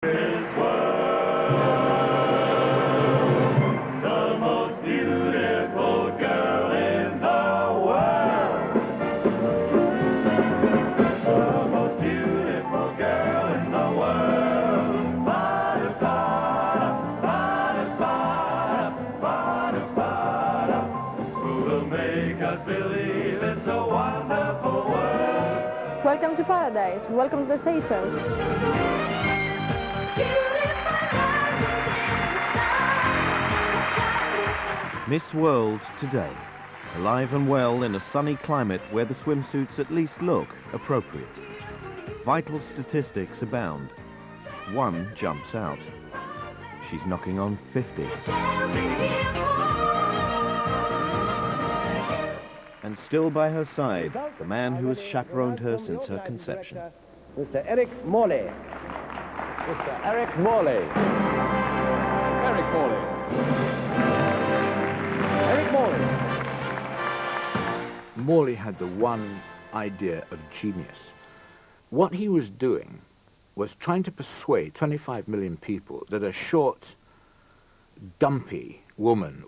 Welcome to paradise. Welcome to the Seychelles. Miss World today, alive and well in a sunny climate where the swimsuits at least look appropriate. Vital statistics abound. One jumps out. She's knocking on 50. And still by her side, the man who has chaperoned her since her conception. Mr. Eric Morley. Mr. Eric Morley. Eric Morley. Eric Morley. Morley had the one idea of genius. What he was doing was trying to persuade 25 million people that a short, dumpy woman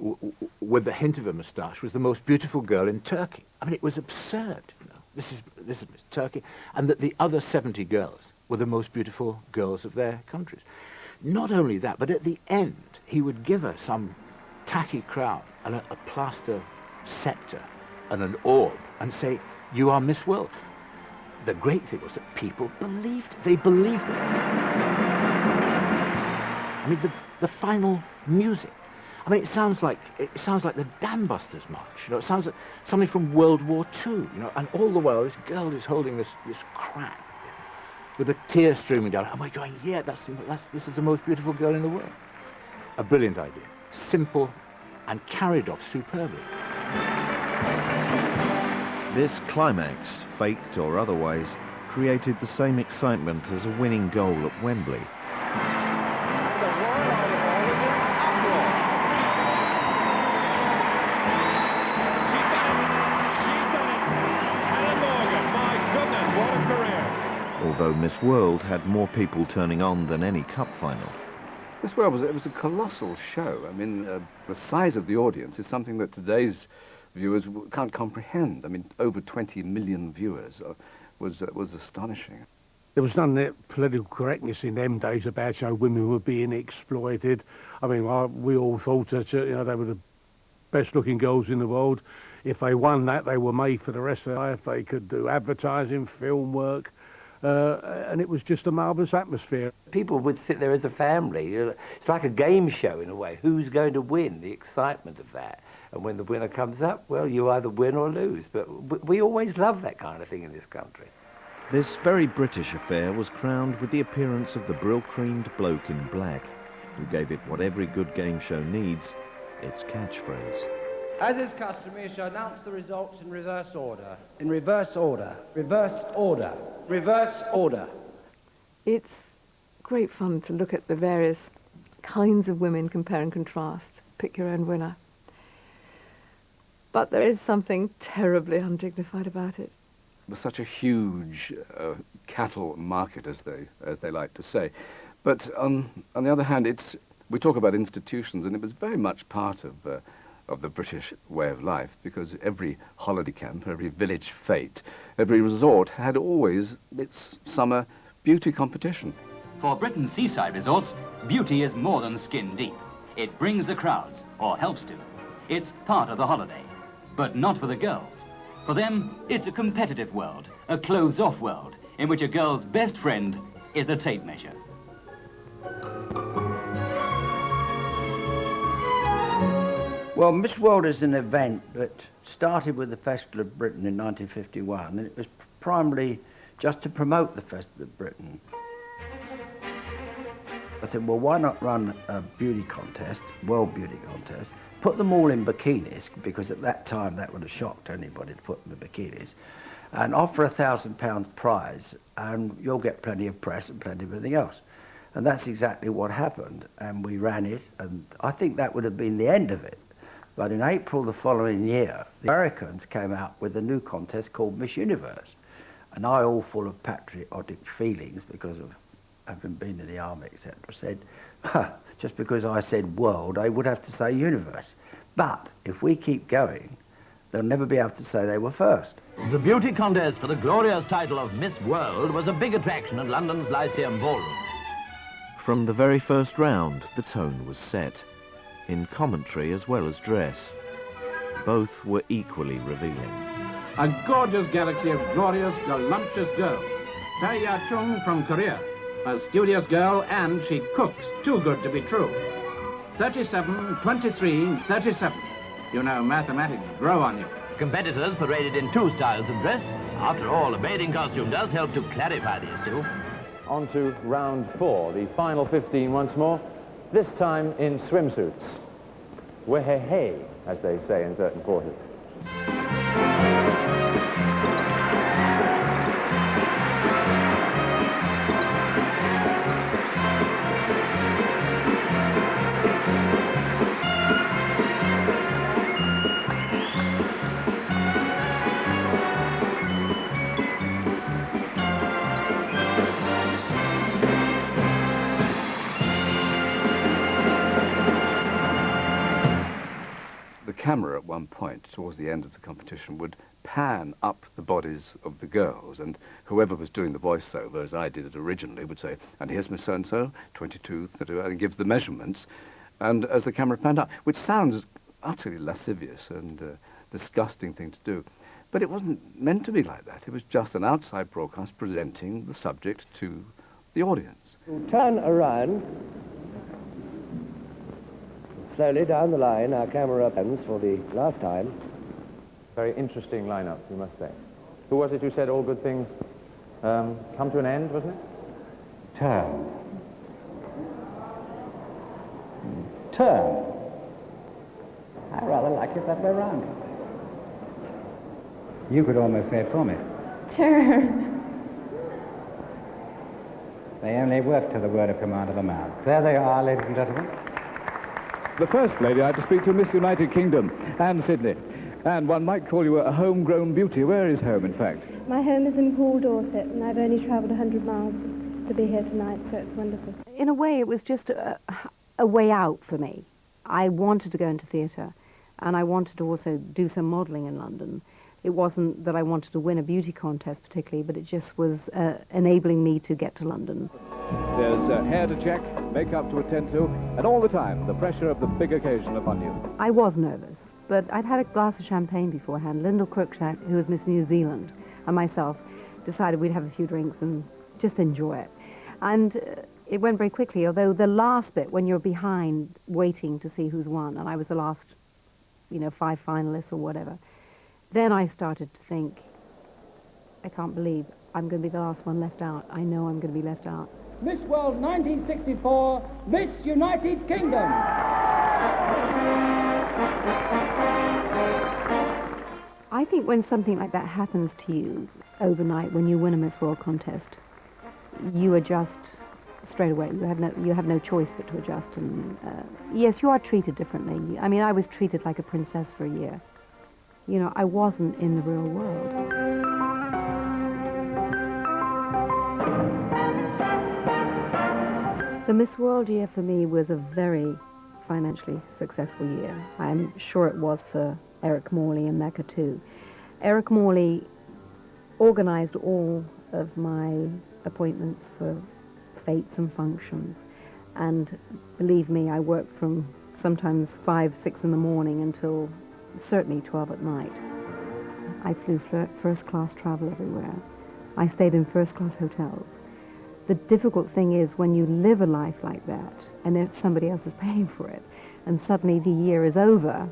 with the hint of a moustache was the most beautiful girl in Turkey. I mean, it was absurd, you know. This is Turkey, and that the other 70 girls were the most beautiful girls of their countries. Not only that, but at the end, he would give her some tacky crown and a plaster scepter and an orb and say, "You are Miss World." The great thing was that people believed it. They believed it. I mean, the final music. I mean, it sounds like the Dam Busters March. You know, it sounds like something from World War II. You know, and all the while this girl is holding this crown with a tear streaming down. And we're going, yeah, this is the most beautiful girl in the world. A brilliant idea, simple, and carried off superbly. This climax, faked or otherwise, created the same excitement as a winning goal at Wembley. Although Miss World had more people turning on than any cup final. Miss World was a colossal show. I mean, the size of the audience is something that today's viewers can't comprehend. I mean, over 20 million viewers was astonishing. There was none political correctness in them days about how women were being exploited. I mean, we all thought that they were the best-looking girls in the world. If they won that, they were made for the rest of their life. They could do advertising, film work. And it was just a marvellous atmosphere. People would sit there as a family. It's like a game show in a way. Who's going to win? The excitement of that. And when the winner comes up, well, you either win or lose. But we always love that kind of thing in this country. This very British affair was crowned with the appearance of the brill-creamed bloke in black, who gave it what every good game show needs, its catchphrase. As is customary, I shall announce the results in reverse order. In reverse order. Reverse order. Reverse order. It's great fun to look at the various kinds of women, compare and contrast, pick your own winner. But there is something terribly undignified about it. It was such a huge cattle market, as they like to say. But on the other hand, we talk about institutions, and it was very much part of the British way of life, because every holiday camp, every village fete, every resort had always its summer beauty competition. For Britain's seaside resorts, beauty is more than skin deep. It brings the crowds, or helps to. It's part of the holiday, but not for the girls. For them, it's a competitive world, a clothes-off world, in which a girl's best friend is a tape measure. Well, Miss World is an event that started with the Festival of Britain in 1951, and it was primarily just to promote the Festival of Britain. I said, well, why not run a beauty contest, world beauty contest, put them all in bikinis, because at that time that would have shocked anybody to put them in bikinis, and offer a £1,000 prize, and you'll get plenty of press and plenty of everything else. And that's exactly what happened, and we ran it, and I think that would have been the end of it. But in April the following year, the Americans came out with a new contest called Miss Universe. And I, all full of patriotic feelings because of having been in the army, etc., said, just because I said world, they would have to say universe. But if we keep going, they'll never be able to say they were first. The beauty contest for the glorious title of Miss World was a big attraction at London's Lyceum Ballroom. From the very first round, the tone was set, in commentary as well as dress. Both were equally revealing. A gorgeous galaxy of glorious, voluptuous girls. Tai Ya-chung from Korea. A studious girl, and she cooks. Too good to be true. 37, 23, 37. You know, mathematics grow on you. Competitors paraded in two styles of dress. After all, a bathing costume does help to clarify the issue. On to round 4, the final 15 once more, this time in swimsuits. Weh-hey-hey, as they say in certain quarters. The camera at one point, towards the end of the competition, would pan up the bodies of the girls, and whoever was doing the voiceover, as I did it originally, would say, and here's Miss So-and-so, 22, 30, and give the measurements, and as the camera panned up, which sounds utterly lascivious and disgusting thing to do. But it wasn't meant to be like that. It was just an outside broadcast presenting the subject to the audience. Turn around. Slowly down the line, our camera pans for the last time. Very interesting lineup, you must say. Who was it who said all good things come to an end, wasn't it? Turn. Turn. I rather like it that way round. You could almost say it for me. Turn. They only work to the word of command of a man. There they are, ladies and gentlemen. The first lady I had to speak to, Miss United Kingdom, Anne Sidney. And one might call you a homegrown beauty. Where is home, in fact? My home is in Poole, Dorset, and I've only travelled 100 miles to be here tonight, so it's wonderful. In a way, it was just a way out for me. I wanted to go into theatre, and I wanted to also do some modelling in London. It wasn't that I wanted to win a beauty contest particularly, but it just was enabling me to get to London. There's hair to check, makeup to attend to, and all the time, the pressure of the big occasion upon you. I was nervous, but I'd had a glass of champagne beforehand. Lyndall Cruikshank, who was Miss New Zealand, and myself decided we'd have a few drinks and just enjoy it. And it went very quickly, although the last bit, when you're behind waiting to see who's won, and I was the last, 5 finalists or whatever, then I started to think, I can't believe I'm going to be the last one left out. I know I'm going to be left out. Miss World 1964, Miss United Kingdom. I think when something like that happens to you overnight, when you win a Miss World contest, you adjust straight away. You have no choice but to adjust. And yes, you are treated differently. I mean, I was treated like a princess for a year. I wasn't in the real world. The Miss World year for me was a very financially successful year. I'm sure it was for Eric Morley and Mecca too. Eric Morley organised all of my appointments for fetes and functions. And believe me, I worked from sometimes 5, 6 in the morning until certainly 12 at night. I flew first-class travel everywhere. I stayed in first-class hotels. The difficult thing is when you live a life like that and then somebody else is paying for it and suddenly the year is over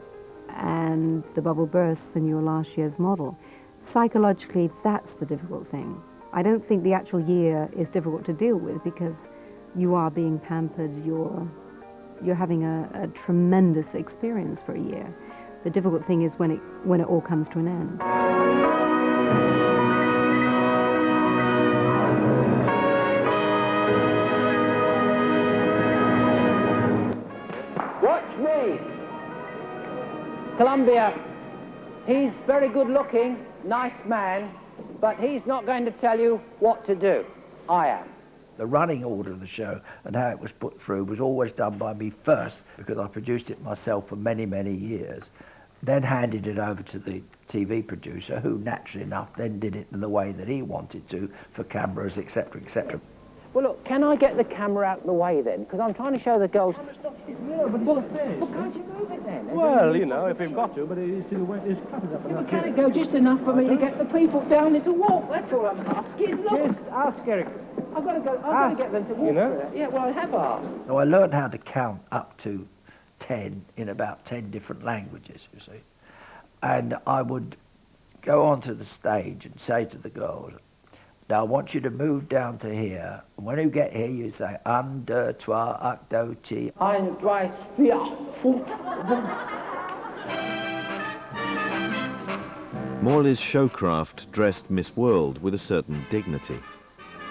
and the bubble bursts and you're last year's model. Psychologically, that's the difficult thing. I don't think the actual year is difficult to deal with because you are being pampered, you're having a tremendous experience for a year. The difficult thing is when it all comes to an end. Watch me. Columbia, he's very good looking, nice man, but he's not going to tell you what to do. I am. The running order of the show and how it was put through was always done by me first, because I produced it myself for many, many years, then handed it over to the TV producer, who naturally enough then did it in the way that he wanted to, for cameras, etc., etc. Well, look, can I get the camera out of the way then? Because I'm trying to show the girls... Well, can't you move it then? Well, you know, if we've got to, but it's to wet his covers up. Well, can it go just enough for me to get the people down this walk? That's all I'm asking. Look. Yes, ask Eric. I've got to get them to walk through it. Yeah, well, I have asked. So I learned how to count up to 10 in about 10 different languages, you see. And I would go onto the stage and say to the girls, now I want you to move down to here. And when you get here, you say, 1, 2, 3, 4, 5, 6, 7. Morley's showcraft dressed Miss World with a certain dignity.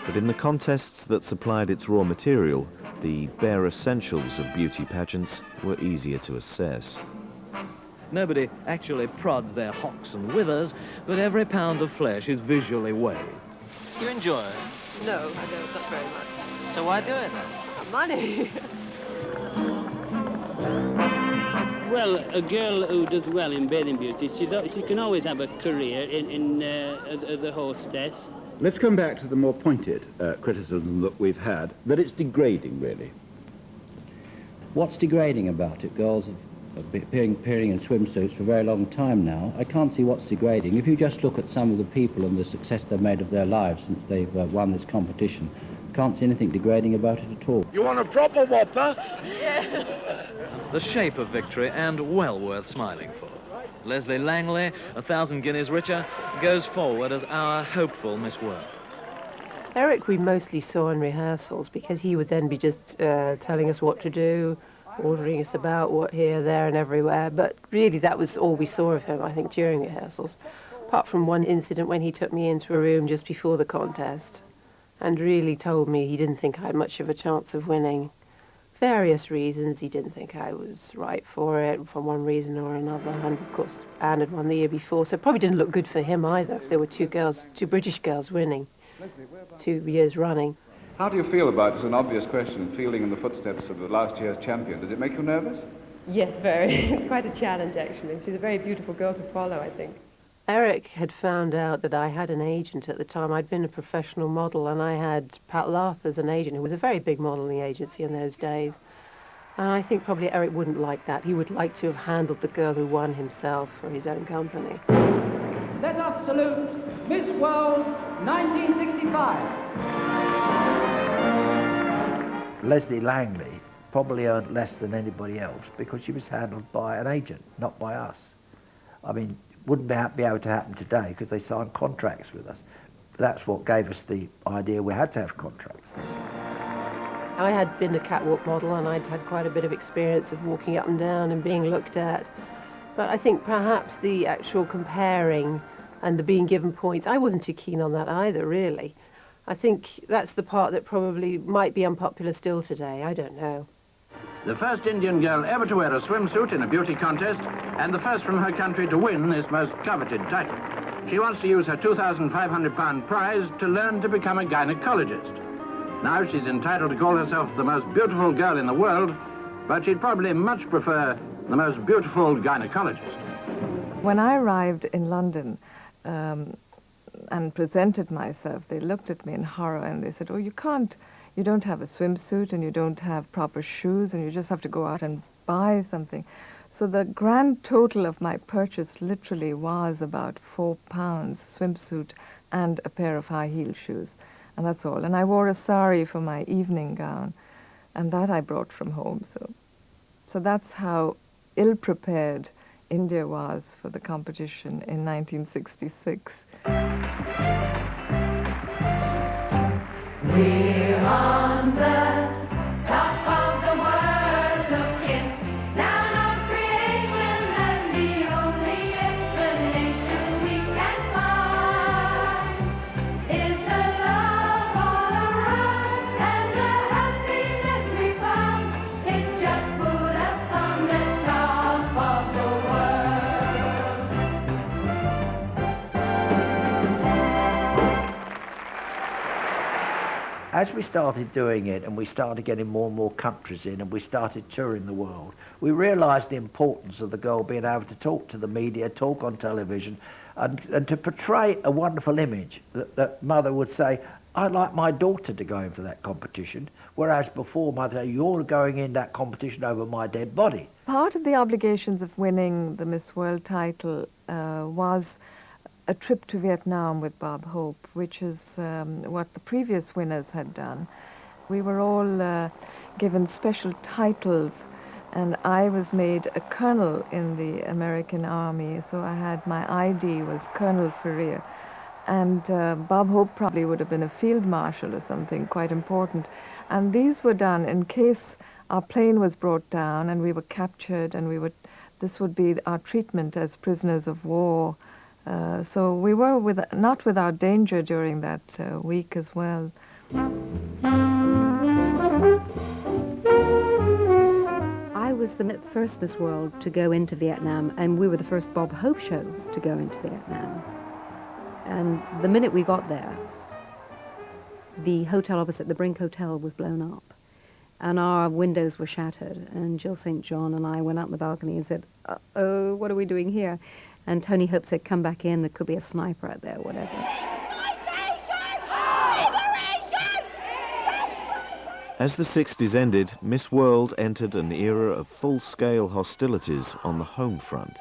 But in the contests that supplied its raw material, the bare essentials of beauty pageants were easier to assess. Nobody actually prods their hocks and withers, but every pound of flesh is visually weighed. Do you enjoy it? No, I don't, not very much. So why do it then? Money. Well, a girl who does well in bathing beauty, she can always have a career in the hostess. Let's come back to the more pointed criticism that we've had, that it's degrading, really. What's degrading about it? Girls have been appearing in swimsuits for a very long time now. I can't see what's degrading. If you just look at some of the people and the success they've made of their lives since they've won this competition, I can't see anything degrading about it at all. You want a proper whopper? The shape of victory, and well worth smiling for. Leslie Langley, 1,000 guineas richer, goes forward as our hopeful Miss World. Eric we mostly saw in rehearsals, because he would then be just telling us what to do, ordering us about what here, there and everywhere, but really that was all we saw of him, I think, during rehearsals, apart from one incident when he took me into a room just before the contest and really told me he didn't think I had much of a chance of winning. Various reasons. He didn't think I was right for it, for one reason or another, and of course Anne had won the year before, so it probably didn't look good for him either if there were two British girls winning 2 years running. How do you feel about, it's an obvious question, feeling in the footsteps of the last year's champion? Does it make you nervous? Yes, very. It's quite a challenge, actually. She's a very beautiful girl to follow, I think. Eric had found out that I had an agent at the time. I'd been a professional model, and I had Pat Lath as an agent, who was a very big modelling agency in those days. And I think probably Eric wouldn't like that. He would like to have handled the girl who won himself for his own company. Let us salute Miss World 1965. Leslie Langley probably earned less than anybody else because she was handled by an agent, not by us. I mean, wouldn't be able to happen today because they signed contracts with us. That's what gave us the idea we had to have contracts. I had been a catwalk model, and I'd had quite a bit of experience of walking up and down and being looked at. But I think perhaps the actual comparing and the being given points, I wasn't too keen on that either, really. I think that's the part that probably might be unpopular still today. I don't know. The first Indian girl ever to wear a swimsuit in a beauty contest, and the first from her country to win this most coveted title. She wants to use her £2,500 prize to learn to become a gynecologist. Now she's entitled to call herself the most beautiful girl in the world, but she'd probably much prefer the most beautiful gynecologist. When I arrived in London and presented myself, they looked at me in horror and they said, oh, you don't have a swimsuit and you don't have proper shoes and you just have to go out and buy something. So the grand total of my purchase literally was about £4 swimsuit and a pair of high heel shoes. And that's all. And I wore a sari for my evening gown, and that I brought from home. So that's how ill-prepared India was for the competition in 1966. We're on the top of the world, looking down on creation, and the only explanation we can find is the love all around and the happiness we found. It just put us on the top of the world. as we started doing it and we started getting more and more countries in and we started touring the world, we realised the importance of the girl being able to talk to the media, talk on television, and to portray a wonderful image that mother would say, I'd like my daughter to go in for that competition, whereas before mother, you're going in that competition over my dead body. Part of the obligations of winning the Miss World title was a trip to Vietnam with Bob Hope, which is what the previous winners had done. We were all given special titles, and I was made a colonel in the American Army, so I had my ID was Colonel Ferrier. And Bob Hope probably would have been a field marshal or something quite important. And these were done in case our plane was brought down and we were captured, and this would be our treatment as prisoners of war. So we were not without danger during that week as well. I was the first Miss World to go into Vietnam, and we were the first Bob Hope show to go into Vietnam. And the minute we got there, the hotel opposite, the Brink Hotel, was blown up. And our windows were shattered. And Jill St. John and I went out on the balcony and said, uh-oh, what are we doing here? And Tony Hope said, come back in, there could be a sniper out there, whatever. As the 60s ended, Miss World entered an era of full-scale hostilities on the home front.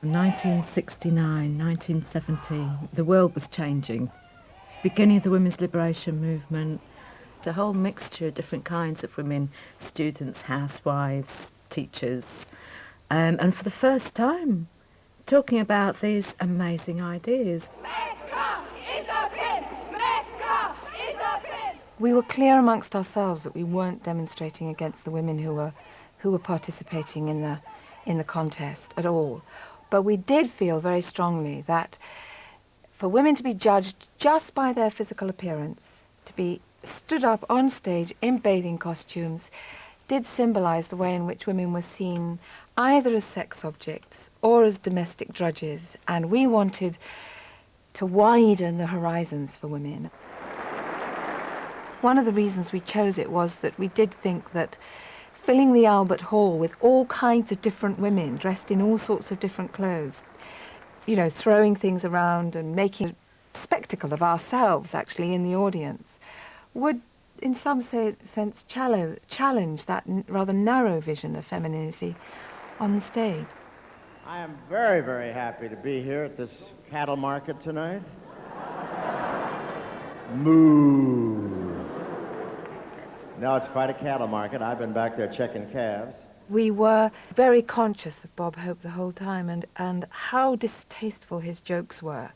1969, 1970, the world was changing. Beginning of the women's liberation movement, a whole mixture of different kinds of women, students, housewives, teachers, and for the first time, talking about these amazing ideas. We were clear amongst ourselves that we weren't demonstrating against the women who were participating in the contest at all. But we did feel very strongly that for women to be judged just by their physical appearance, to be stood up on stage in bathing costumes, did symbolize the way in which women were seen either as sex objects or as domestic drudges, and we wanted to widen the horizons for women. One of the reasons we chose it was that we did think that filling the Albert Hall with all kinds of different women dressed in all sorts of different clothes, you know, throwing things around and making a spectacle of ourselves actually in the audience, would in some sense challenge that rather narrow vision of femininity on the stage. I am very, very happy to be here at this cattle market tonight. Moo. No, it's quite a cattle market. I've been back there checking calves. We were very conscious of Bob Hope the whole time, and how distasteful his jokes were,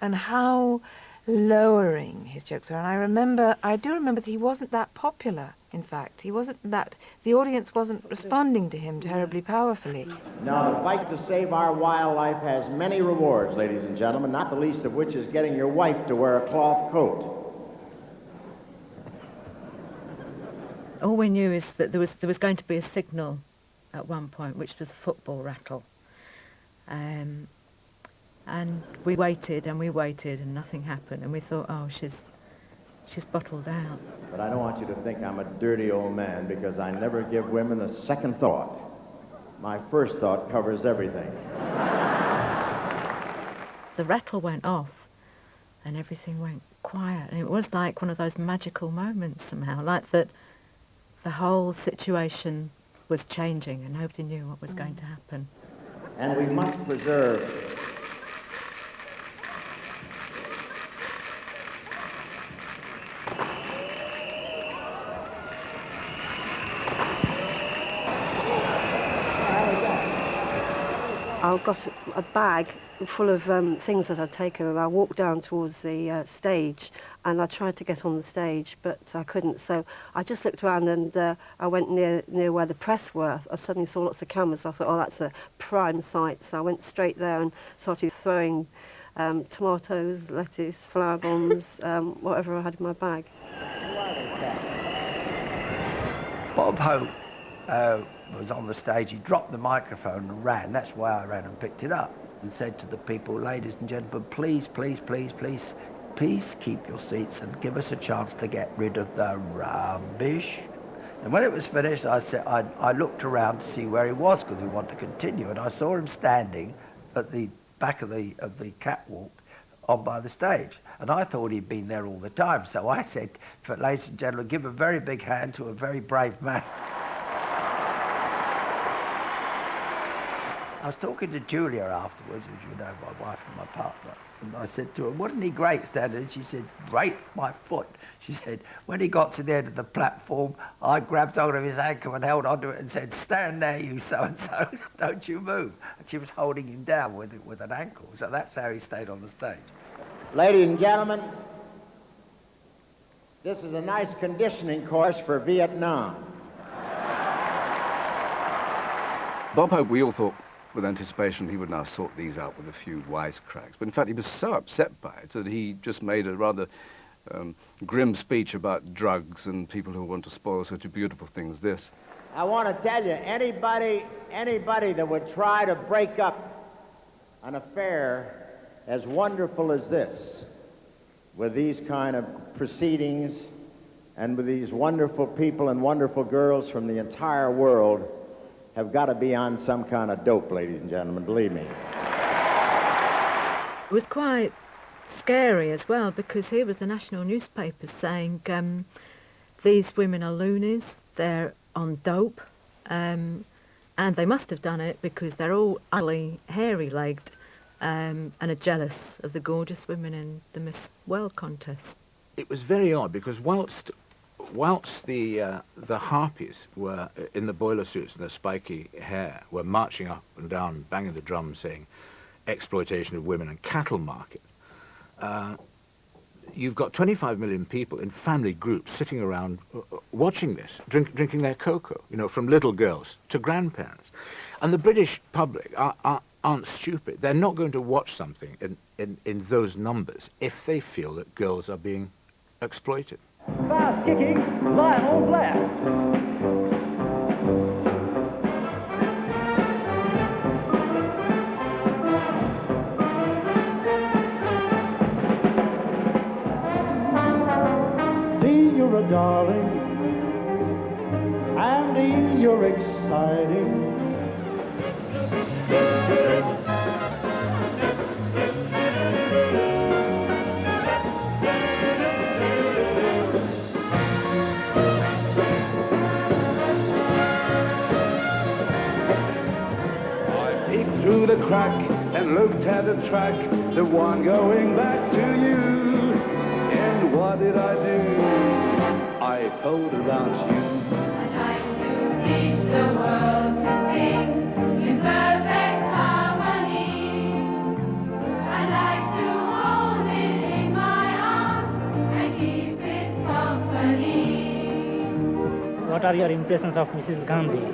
and how lowering his jokes were. And I do remember that he wasn't that popular, in fact. The audience wasn't responding to him terribly powerfully. Now, the fight to save our wildlife has many rewards, ladies and gentlemen, not the least of which is getting your wife to wear a cloth coat. All we knew is that there was going to be a signal at one point, which was a football rattle. And we waited and nothing happened. And we thought, oh, she's bottled out. But I don't want you to think I'm a dirty old man, because I never give women a second thought. My first thought covers everything. The rattle went off and everything went quiet. And it was like one of those magical moments somehow, like that the whole situation was changing and nobody knew what was going to happen. And we must preserve I got a bag full of things that I'd taken, and I walked down towards the stage, and I tried to get on the stage, but I couldn't. So I just looked around, and I went near where the press were. I suddenly saw lots of cameras. I thought, oh, that's a prime site. So I went straight there and started throwing tomatoes, lettuce, flower bombs, whatever I had in my bag. Bob Hope was on the stage. He dropped the microphone and ran. That's why I ran and picked it up and said to the people, ladies and gentlemen, please, please, please, please, please keep your seats and give us a chance to get rid of the rubbish. And when it was finished, I looked around to see where he was because we wanted to continue, and I saw him standing at the back of the catwalk on by the stage. And I thought he'd been there all the time, so I said, ladies and gentlemen, give a very big hand to a very brave man. I was talking to Julia afterwards, as you know, my wife and my partner, and I said to her, wasn't he great standing? She said, great, my foot. She said, when he got to the end of the platform, I grabbed hold of his ankle and held onto it and said, stand there, you so-and-so, don't you move. And she was holding him down with an ankle, so that's how he stayed on the stage. Ladies and gentlemen, this is a nice conditioning course for Vietnam. Bob Hope, we all thought with anticipation he would now sort these out with a few wisecracks. But in fact, he was so upset by it that he just made a rather grim speech about drugs and people who want to spoil such a beautiful thing as this. I want to tell you, anybody that would try to break up an affair as wonderful as this, with these kind of proceedings and with these wonderful people and wonderful girls from the entire world, have got to be on some kind of dope, ladies and gentlemen, believe me. It was quite scary as well, because here was the national newspaper saying these women are loonies, they're on dope, and they must have done it because they're all ugly, hairy-legged, and are jealous of the gorgeous women in the Miss World contest. It was very odd because whilst the harpies were in the boiler suits and the spiky hair were marching up and down, banging the drums, saying exploitation of women and cattle market, you've got 25 million people in family groups sitting around watching this, drinking their cocoa, you know, from little girls to grandparents. And the British public aren't stupid. They're not going to watch something in those numbers if they feel that girls are being exploited. Fast kicking, Lionel Blair. Dee, you're a darling, and Dee, you're exciting. Through the crack and looked at the track, the one going back to you. And what did I do? I thought about you. I'd like to teach the world to sing in perfect harmony. I'd like to hold it in my arms and keep it company. What are your impressions of Mrs. Gandhi?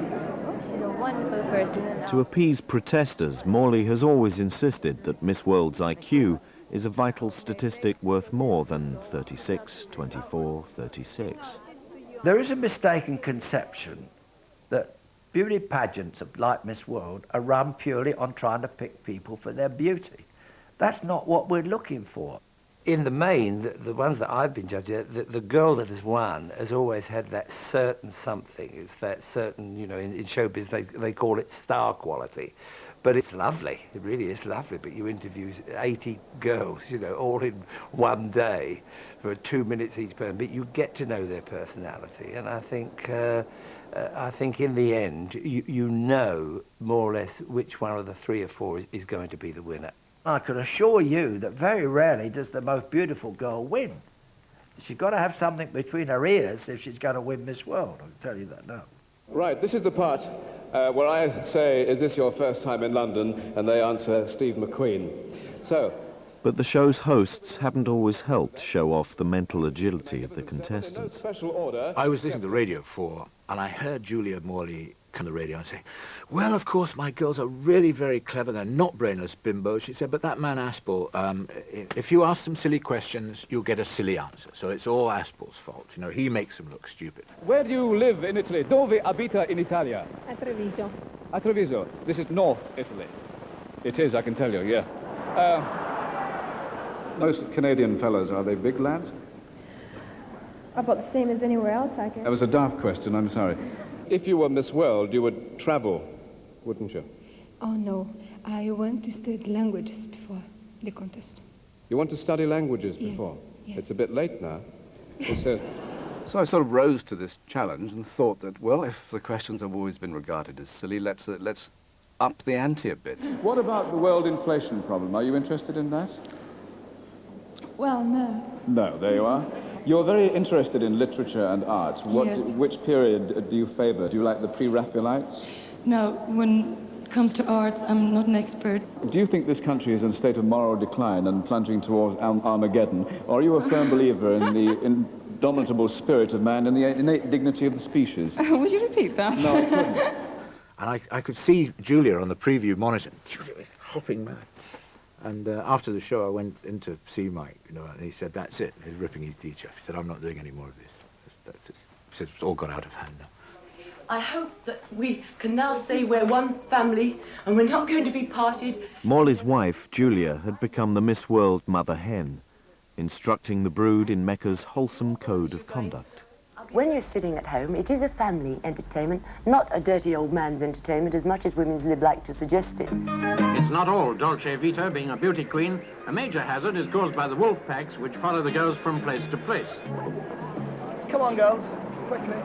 She's a wonderful person. To appease protesters, Morley has always insisted that Miss World's IQ is a vital statistic worth more than 36, 24, 36. There is a mistaken conception that beauty pageants like Miss World are run purely on trying to pick people for their beauty. That's not what we're looking for. In the main, the ones that I've been judging, the girl that has won has always had that certain something. It's that certain, you know, in showbiz they call it star quality. But it's lovely, it really is lovely. But you interview 80 girls, you know, all in one day for 2 minutes each person, but you get to know their personality. And I think in the end, you know more or less which one of the 3 or 4 is going to be the winner. I can assure you that very rarely does the most beautiful girl win. She's got to have something between her ears if she's going to win Miss World, I can tell you that now. Right, this is the part where I say, is this your first time in London? And they answer, Steve McQueen. So. But the show's hosts haven't always helped show off the mental agility of the contestants. I was listening to Radio 4, and I heard Julia Morley come on the radio and say, well, of course, my girls are really very clever. They're not brainless bimbos. She said, but that man Aspel, if you ask them silly questions, you'll get a silly answer. So it's all Aspel's fault. You know, he makes them look stupid. Where do you live in Italy? Dove abita in Italia? A Treviso. A Treviso. This is North Italy. It is, I can tell you, yeah. Most Canadian fellows, are they big lads? About the same as anywhere else, I guess. That was a daft question, I'm sorry. If you were Miss World, you would travel, wouldn't you? Oh, no. I want to study languages before the contest. You want to study languages Yes, before? yes. It's a bit late now. So I sort of rose to this challenge and thought that, well, if the questions have always been regarded as silly, let's up the ante a bit. What about the world inflation problem? Are you interested in that? Well, no. No, there you are. You're very interested in literature and art. Yes. Which period do you favour? Do you like the pre-Raphaelites? No, when it comes to art, I'm not an expert. Do you think this country is in a state of moral decline and plunging towards Armageddon? Or are you a firm believer in the indomitable spirit of man and the innate dignity of the species? Would you repeat that? No, I couldn't. And I could see Julia on the preview monitor. Julia was hopping mad. And after the show, I went in to see Mike, you know, and he said, that's it. He's ripping his teeth off. He said, I'm not doing any more of this. That's it. He said, it's all got out of hand now. I hope that we can now say we're one family and we're not going to be parted. Morley's wife, Julia, had become the Miss World mother hen, instructing the brood in Mecca's wholesome code of conduct. When you're sitting at home, it is a family entertainment, not a dirty old man's entertainment, as much as women's lib like to suggest it. It's not all Dolce Vita being a beauty queen. A major hazard is caused by the wolf packs which follow the girls from place to place. Come on, girls. Quickly.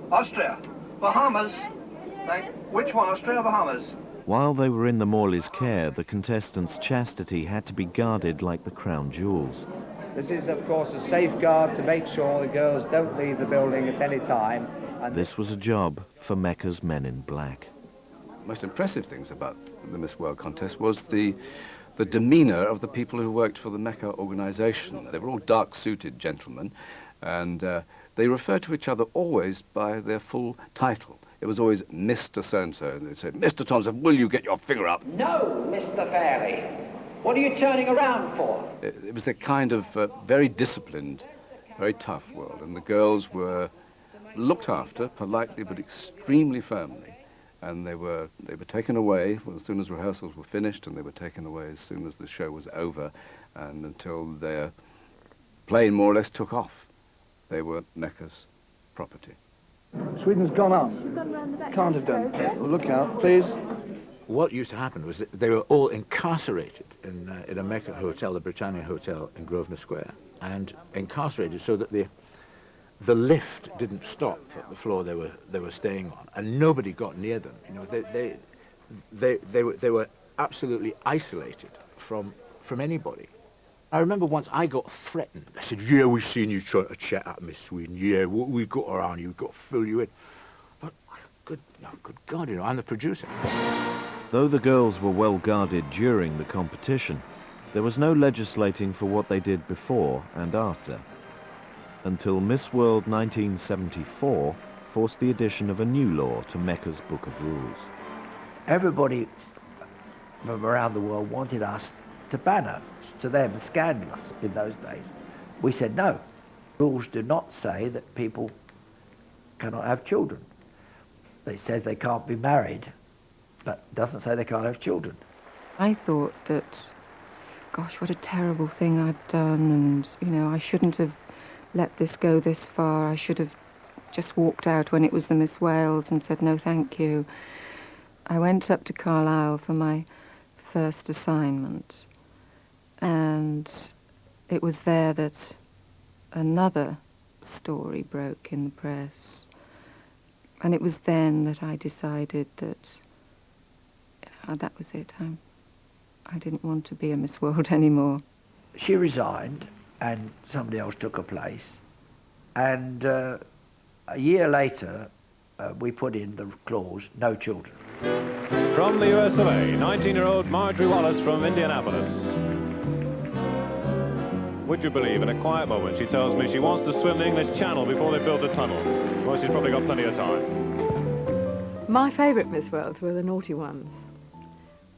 Austria. Bahamas. Which one, Austria or Bahamas? While they were in the Morleys' care, the contestants' chastity had to be guarded like the crown jewels. This is, of course, a safeguard to make sure the girls don't leave the building at any time. And This was a job for Mecca's men in black. Most impressive things about the Miss World contest was the demeanour of the people who worked for the Mecca organisation. They were all dark-suited gentlemen, and they referred to each other always by their full title. It was always Mr. So-and-so, and they'd say, Mr. Thompson, will you get your finger up? No, Mr. Fairley. What are you turning around for? It was the kind of very disciplined, very tough world, and the girls were looked after politely but extremely firmly, and they were taken away as soon as rehearsals were finished, and they were taken away as soon as the show was over, and until their plane more or less took off. They were Mecca's property. Sweden's gone up. Can't have done. Well, look out, please. What used to happen was that they were all incarcerated in a Mecca hotel, the Britannia Hotel in Grosvenor Square, and incarcerated so that the lift didn't stop at the floor they were staying on, and nobody got near them. You know, they were absolutely isolated from anybody. I remember once I got threatened. I said, yeah, we've seen you trying to chat at Miss Sweden. Yeah, we've got her on you. We've got to fill you in. But, good God, you know, I'm the producer. Though the girls were well guarded during the competition, there was no legislating for what they did before and after, until Miss World 1974 forced the addition of a new law to Mecca's Book of Rules. Everybody from around the world wanted us to ban her. To them, scandalous in those days. We said no. Rules do not say that people cannot have children. It says they can't be married, but it doesn't say they can't have children. I thought that, gosh, what a terrible thing I'd done, and, you know, I shouldn't have let this go this far. I should have just walked out when it was the Miss Wales and said no thank you. I went up to Carlisle for my first assignment, and it was there that another story broke in the press. And it was then that I decided that that was it. I didn't want to be a Miss World anymore. She resigned, and somebody else took her place. And a year later, we put in the clause, no children. From the US of A, 19-year-old Marjorie Wallace from Indianapolis. Would you believe, in a quiet moment, she tells me she wants to swim the English Channel before they build the tunnel. Well, she's probably got plenty of time. My favourite Miss Worlds were the naughty ones.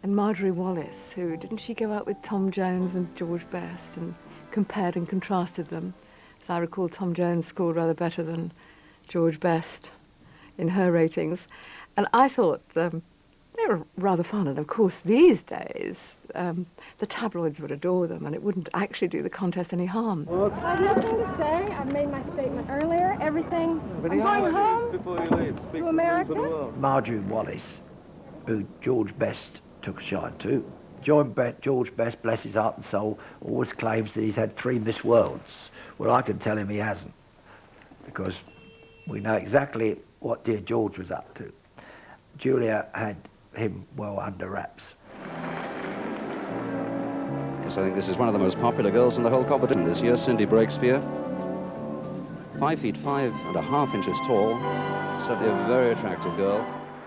And Marjorie Wallace, who, didn't she go out with Tom Jones and George Best and compared and contrasted them? As I recall, Tom Jones scored rather better than George Best in her ratings. And I thought they were rather fun. And of course, these days, the tabloids would adore them, and it wouldn't actually do the contest any harm. I've nothing to say. I've made my statement earlier. Everything. I'm going home to America. Marjorie Wallace, who George Best took a shine to. George Best, bless his heart and soul, always claims that he's had 3 Miss Worlds. Well, I can tell him he hasn't, because we know exactly what dear George was up to. Julia had him well under wraps. Yes, I think this is one of the most popular girls in the whole competition this year, Cindy Breakspear. 5 feet 5.5 inches tall, certainly a very attractive girl.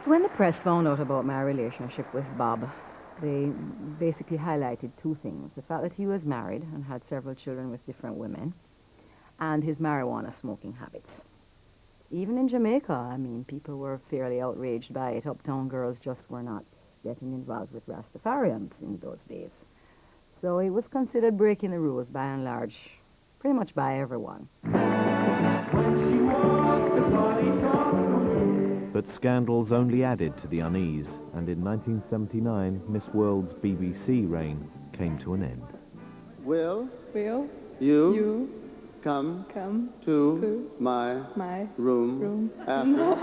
When the press found out about my relationship with Bob, they basically highlighted 2 things. The fact that he was married and had several children with different women, and his marijuana smoking habits. Even in Jamaica, I mean, people were fairly outraged by it. Uptown girls just were not getting involved with Rastafarians in those days. So it was considered breaking the rules by and large, pretty much by everyone. But scandals only added to the unease, and in 1979, Miss World's BBC reign came to an end. Will you come to my room after?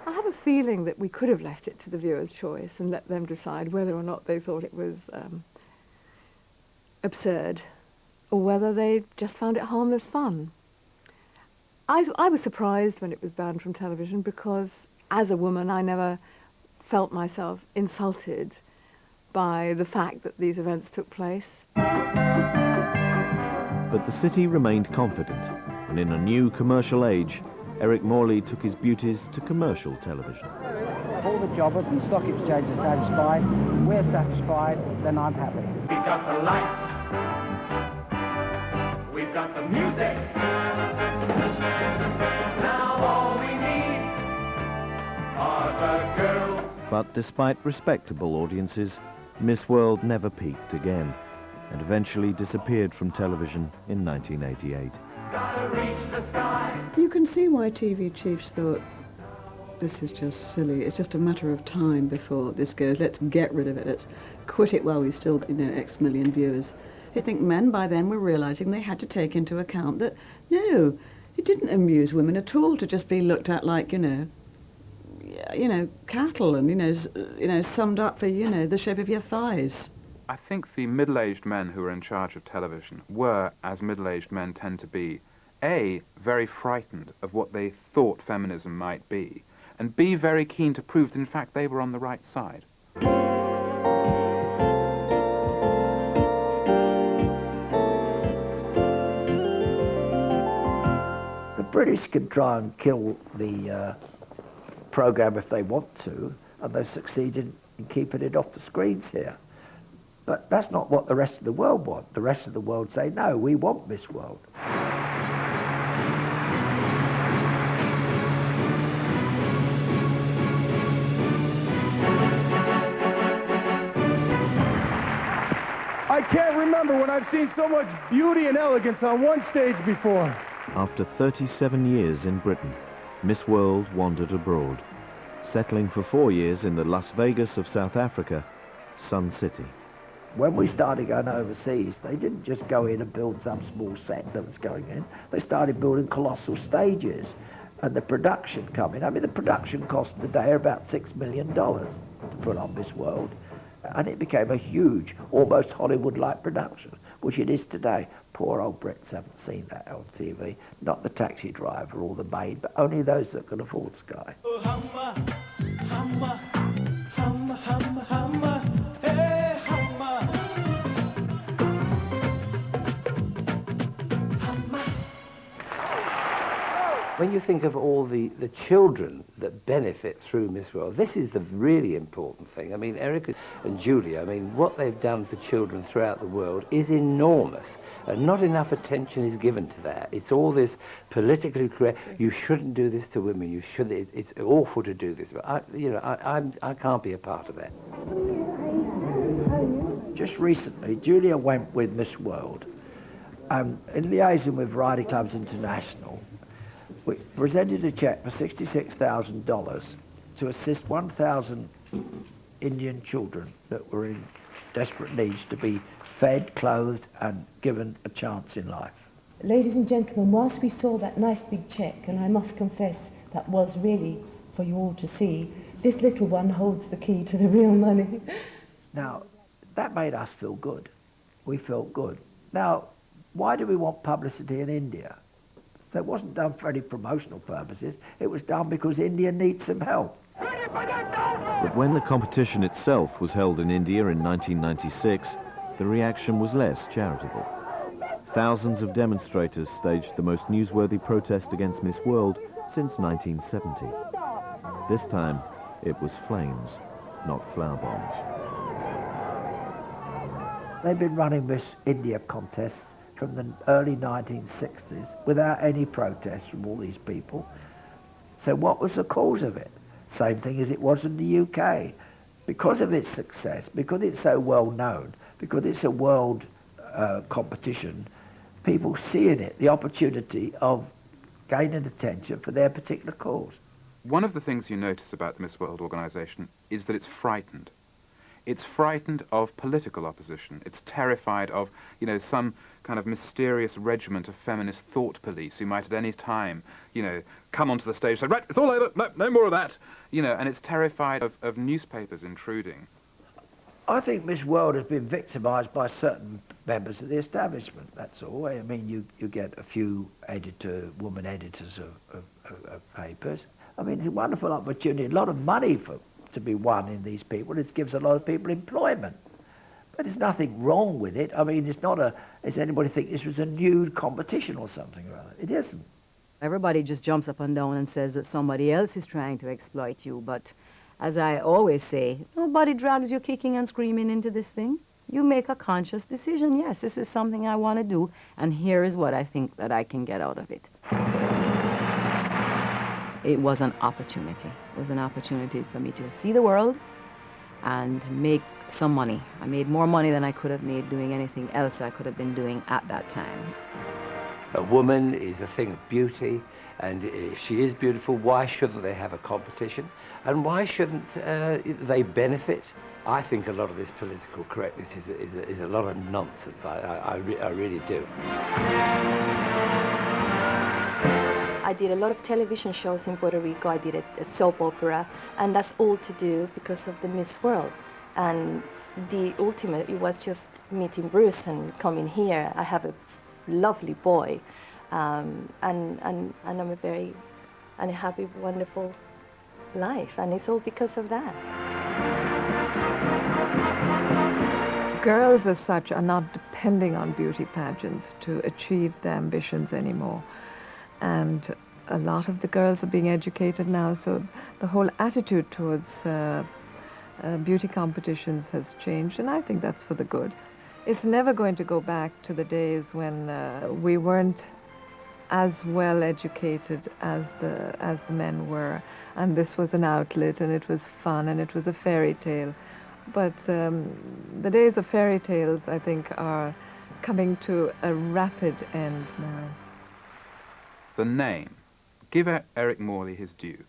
I have a feeling that we could have left it to the viewer's choice and let them decide whether or not they thought it was absurd, or whether they just found it harmless fun. I was surprised when it was banned from television, because as a woman I never felt myself insulted by the fact that these events took place. But the city remained confident, and in a new commercial age, Eric Morley took his beauties to commercial television. If all the jobbers and stock exchange are satisfied, we're satisfied, then I'm happy. We've got the lights. We've got the music. Now all we need are the girls. But despite respectable audiences, Miss World never peaked again, and eventually disappeared from television in 1988. Gotta reach the sky. You can see why TV chiefs thought, this is just silly. It's just a matter of time before this goes. Let's get rid of it. Let's quit it while we still, X million viewers. I think men by then were realizing they had to take into account that, no, it didn't amuse women at all to just be looked at like, cattle and, summed up for, the shape of your thighs. I think the middle-aged men who were in charge of television were, as middle-aged men tend to be, A, very frightened of what they thought feminism might be, and B, very keen to prove that in fact they were on the right side. The British can try and kill the programme if they want to, and they've succeeded in keeping it off the screens here. But that's not what the rest of the world want. The rest of the world say, no, we want Miss World. I can't remember when I've seen so much beauty and elegance on one stage before. After 37 years in Britain, Miss World wandered abroad, settling for 4 years in the Las Vegas of South Africa, Sun City. When we started going overseas, they didn't just go in and build some small set that was going in. They started building colossal stages, and the production coming. I mean, the production cost today about $6 million to put on Miss World, and it became a huge, almost Hollywood-like production, which it is today. Poor old Brits haven't seen that on TV. Not the taxi driver or the maid, but only those that can afford Sky. Oh, humma, humma, humma, humma, humma, hey, humma. When you think of all the children that benefit through Miss World, this is the really important thing. I mean, Eric and Julia, I mean, what they've done for children throughout the world is enormous. And not enough attention is given to that. It's all this politically correct, you shouldn't do this to women, you should, it's awful to do this. But I can't be a part of that. Just recently, Julia went with Miss World. In liaison with Variety Clubs International, we presented a cheque for $66,000 to assist 1,000 Indian children that were in desperate needs to be fed, clothed and given a chance in life. Ladies and gentlemen, whilst we saw that nice big cheque, and I must confess that was really for you all to see, this little one holds the key to the real money. Now, that made us feel good. We felt good. Now, why do we want publicity in India? That wasn't done for any promotional purposes. It was done because India needs some help. But when the competition itself was held in India in 1996, the reaction was less charitable. Thousands of demonstrators staged the most newsworthy protest against Miss World since 1970. This time, it was flames, not flower bombs. They've been running Miss India contests from the early 1960s without any protests from all these people. So what was the cause of it? Same thing as it was in the UK. Because of its success, because it's so well known, because it's a world competition, people see in it the opportunity of gaining attention for their particular cause. One of the things you notice about the Miss World organisation is that it's frightened. It's frightened of political opposition. It's terrified of, you know, some kind of mysterious regiment of feminist thought police who might at any time, you know, come onto the stage and say, right, it's all over, no more of that, you know, and it's terrified of newspapers intruding. I think Miss World has been victimised by certain members of the establishment, that's all. I mean, you get a few woman editors of papers. I mean, it's a wonderful opportunity, a lot of money to be won in these people. It gives a lot of people employment. But there's nothing wrong with it. I mean, it's not does anybody think this was a nude competition or something or other? It isn't. Everybody just jumps up and down and says that somebody else is trying to exploit you, but as I always say, nobody drags you kicking and screaming into this thing. You make a conscious decision, yes, this is something I want to do, and here is what I think that I can get out of it. It was an opportunity. It was an opportunity for me to see the world and make some money. I made more money than I could have made doing anything else I could have been doing at that time. A woman is a thing of beauty, and if she is beautiful, why shouldn't they have a competition? And why shouldn't they benefit? I think a lot of this political correctness is a lot of nonsense. I really do. I did a lot of television shows in Puerto Rico. I did a soap opera, and that's all to do because of the Miss World. And the ultimate, it was just meeting Bruce and coming here. I have a lovely boy, and I'm a very happy, wonderful life, and it's all because of that. Girls as such are not depending on beauty pageants to achieve their ambitions anymore. And a lot of the girls are being educated now, so the whole attitude towards beauty competitions has changed, and I think that's for the good. It's never going to go back to the days when we weren't as well educated as the men were, and this was an outlet, and it was fun, and it was a fairy tale. But the days of fairy tales, I think, are coming to a rapid end now. The name. Give Eric Morley his due.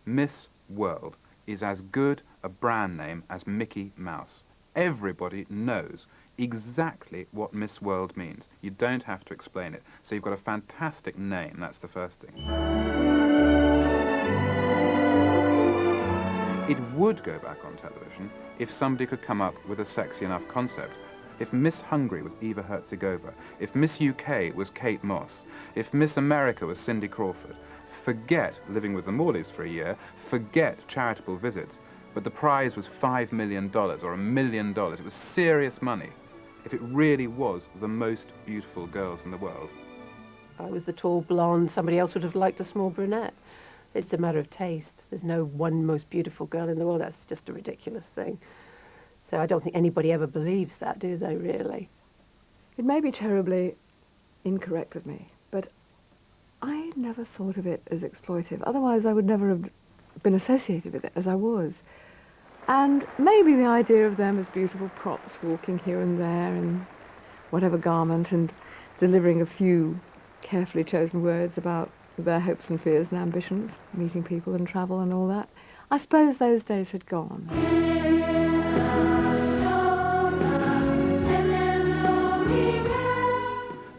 Miss World is as good a brand name as Mickey Mouse. Everybody knows exactly what Miss World means. You don't have to explain it. So you've got a fantastic name, that's the first thing. It would go back on television if somebody could come up with a sexy enough concept. If Miss Hungary was Eva Herzegovina, if Miss UK was Kate Moss, if Miss America was Cindy Crawford, forget living with the Morleys for a year, forget charitable visits, but the prize was $5 million or $1 million. It was serious money if it really was the most beautiful girls in the world. If I was the tall blonde, somebody else would have liked a small brunette. It's a matter of taste. There's no one most beautiful girl in the world. That's just a ridiculous thing. So I don't think anybody ever believes that, do they, really? It may be terribly incorrect of me, but I never thought of it as exploitive. Otherwise, I would never have been associated with it as I was. And maybe the idea of them as beautiful props walking here and there in whatever garment and delivering a few carefully chosen words about their hopes and fears and ambitions, meeting people and travel and all that. I suppose those days had gone.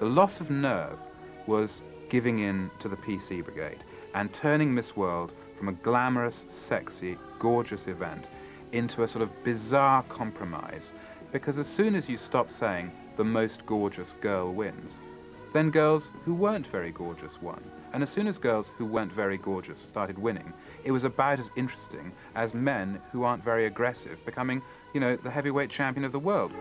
The loss of nerve was giving in to the PC Brigade and turning Miss World from a glamorous, sexy, gorgeous event into a sort of bizarre compromise, because as soon as you stop saying the most gorgeous girl wins, then girls who weren't very gorgeous won. And as soon as girls who weren't very gorgeous started winning, it was about as interesting as men who aren't very aggressive becoming, you know, the heavyweight champion of the world.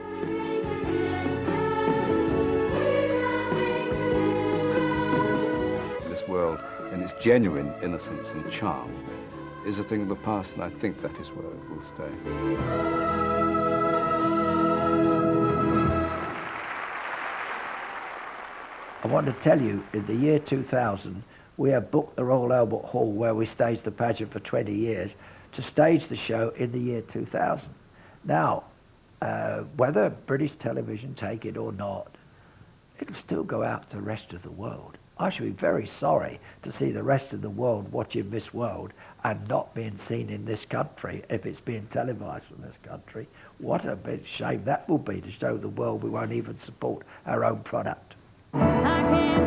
This world, in its genuine innocence and charm, is a thing of the past, and I think that is where it will stay. I want to tell you, in the year 2000, we have booked the Royal Albert Hall, where we staged the pageant for 20 years, to stage the show in the year 2000. Now, whether British television take it or not, it'll still go out to the rest of the world. I should be very sorry to see the rest of the world watching Miss World and not being seen in this country if it's being televised from this country. What a big shame that will be, to show the world we won't even support our own product. I can't